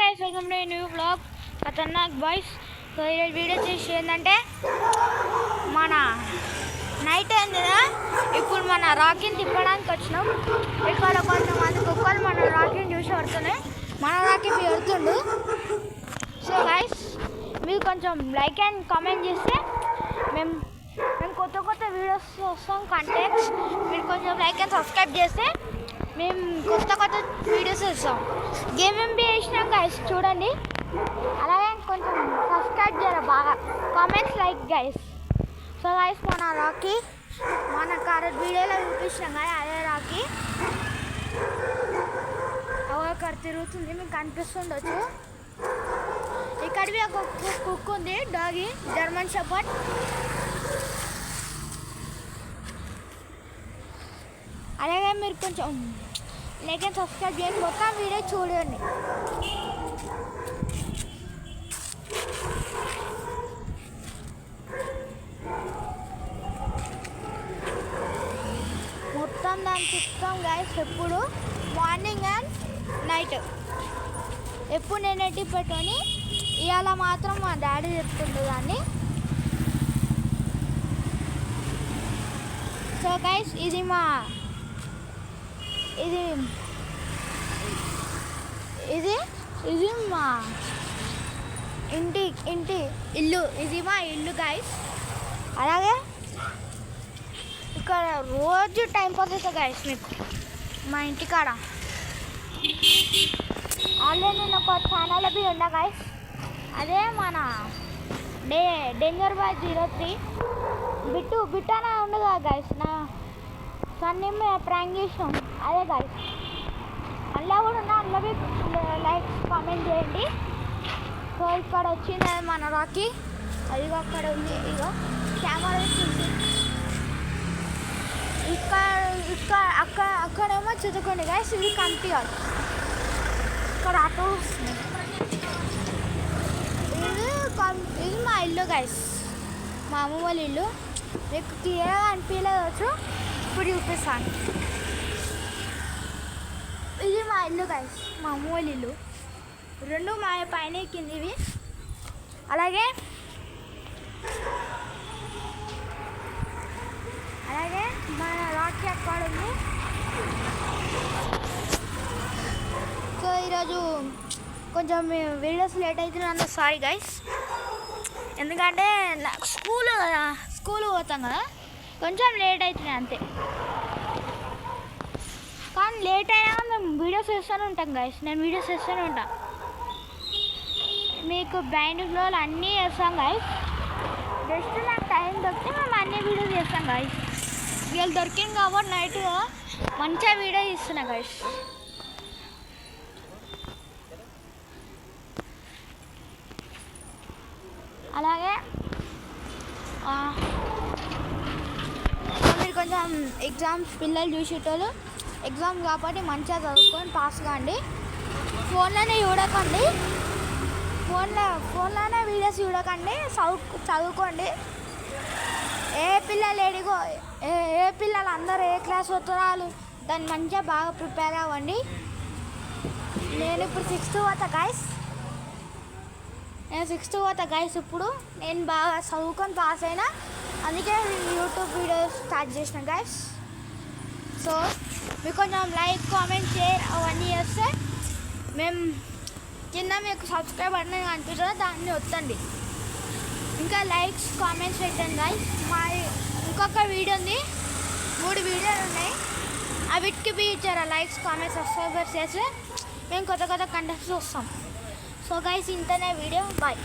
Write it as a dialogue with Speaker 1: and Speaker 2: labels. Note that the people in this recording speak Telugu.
Speaker 1: guys, welcome to a new vlog ఖతర్నాక్ బాయ్స్. సో ఈరోజు వీడియో చేసి ఏంటంటే మన నైట్ అయింది కదా, ఇప్పుడు మన రాకీని తిప్పడానికి వచ్చినాం. ఇక్కడ కొంతమంది కుక్కలు మన రాకీని చూసి పడుతున్నాయి, మన రాకీ పెడుతుండు. సో గైస్, మీరు కొంచెం లైక్ అండ్ కామెంట్ చేస్తే మేము కొత్త కొత్త వీడియోస్ వస్తాం కంటెంట్స్. మీరు కొంచెం లైక్ అండ్ సబ్స్క్రైబ్ చేస్తే మేము కొత్త కొత్త వీడియోస్ ఇస్తాం. గేమ్ వేసినాం గైస్, చూడండి. అలాగే కొంచెం సబ్స్క్రైబ్ చేయరా, బాగా comments like guys. So guys, మన రాకీ మన కరెక్ట్ వీడియోలో చూపించినాం కదా, అదే రాకీ అక్కడ తిరుగుతుంది, మీకు కనిపిస్తుండొచ్చు. ఇక్కడివి ఒక కుక్ ఉంది, డాగి, జర్మన్ షెపర్డ్. అలాగే మీరు కొంచెం లైక్ అండ్ సబ్స్క్రైబ్ చేయండి, మొత్తం వీడియో చూడండి. మొత్తం దాన్ని తిప్పుతాం గైస్, ఎప్పుడు మార్నింగ్ అండ్ నైట్. ఎప్పుడు నేను ఎట్టి పెట్టుకొని ఇవాళ మాత్రం మా డాడీ చెప్తుండే దాన్ని. సో గైస్, ఇది మా ఇల్లు, ఇది మా ఇల్లు గైస్. అలాగే ఇక్కడ రోజు టైం పాస్ అవుతుంది గైస్ మీకు మా ఇంటికాడ. ఆల్రెడీ నేను ఒక ఛానల్ బి ఉన్నా గైస్, అదే మన డేంజర్ బాయ్ 03 బిట్టు అనే ఉండదు గైస్. నా సన్ని ప్రాంక్ చేసాం, అదే గైస్. అందులో కూడా ఉన్నా, అందులో లైక్ కామెంట్ చేయండి. సో ఇక్కడ వచ్చింది అది మన రాకీ, అది అక్కడ ఉంది. ఇక కెమెరా వచ్చింది అక్కడేమో చదువుకోండి గైస్. ఇది కనిపించాలి, ఇక్కడ ఆటో వస్తుంది. ఇది మా ఇల్లు గైస్, మా అమ్మ వాళ్ళ ఇల్లు. మీకు క్లియర్గా అనిపించలేదు, ఇప్పుడు చూపిస్తాను. ఇది మా ఇల్లు గైస్, మా అమ్మ వాళ్ళ ఇల్లు. రెండు మా పైన కిందివి. అలాగే మన రాకీ అక్కడ ఉంది. సో ఈరోజు కొంచెం వీడియోస్ లేట్ అవుతుంది, సారీ గైస్. ఎందుకంటే స్కూల్ పోతాం కదా, కొంచెం లేట్ అవుతుంది అంతే. కానీ లేట్ అయినా మేము వీడియోస్ చేస్తూనే ఉంటాం గైస్. నేను వీడియోస్ చేస్తూనే ఉంటాను, మీకు బ్లైండ్ ఫ్లోలు అన్నీ చేస్తాం గైస్. జస్ట్ నాకు టైం దొరికితే మేము అన్ని వీడియోస్ చేస్తాం గైస్. వీళ్ళు దొరికింది కాబట్టి నైట్ మంచిగా వీడియో తీస్తున్నా గైస్. అలాగే మీరు కొంచెం ఎగ్జామ్స్ పిల్లలు చూసేటోళ్ళు, ఎగ్జామ్ కాబట్టి మంచిగా చదువుకొని పాస్ కాండి. ఫోన్లోనే చూడకండి, ఫోన్లోనే వీడియోస్ చూడకండి, చదువుకోండి. ఏ పిల్లలు అందరూ ఏ క్లాస్ వస్తున్నారు దాన్ని మంచిగా బాగా ప్రిపేర్ అవ్వండి. నేను ఇప్పుడు 6th పోతా గైస్. ఇప్పుడు నేను బాగా చదువుకొని పాస్ అయినా, అందుకే యూట్యూబ్ వీడియోస్ స్టార్ట్ చేసిన గైస్. సో మీకు కొంచెం లైక్, కామెంట్, షేర్ అవన్నీ చేస్తే మేము కింద మీకు సబ్స్క్రైబ్ బటన్ కనిపిస్తుందో దాన్ని వద్దండి. ఇంకా లైక్స్, కామెంట్స్ పెట్టండి గైస్. మా ఇంకొక వీడియో ఉంది, 3 వీడియోలు ఉన్నాయి. అవిటికి బి ఇచ్చారా లైక్స్, కామెంట్స్, సబ్స్క్రైబర్స్ చేస్తే మేము కొత్త కంటెంట్స్ వస్తాం. సో గైస్, ఇంతనే వీడియో, బాయ్.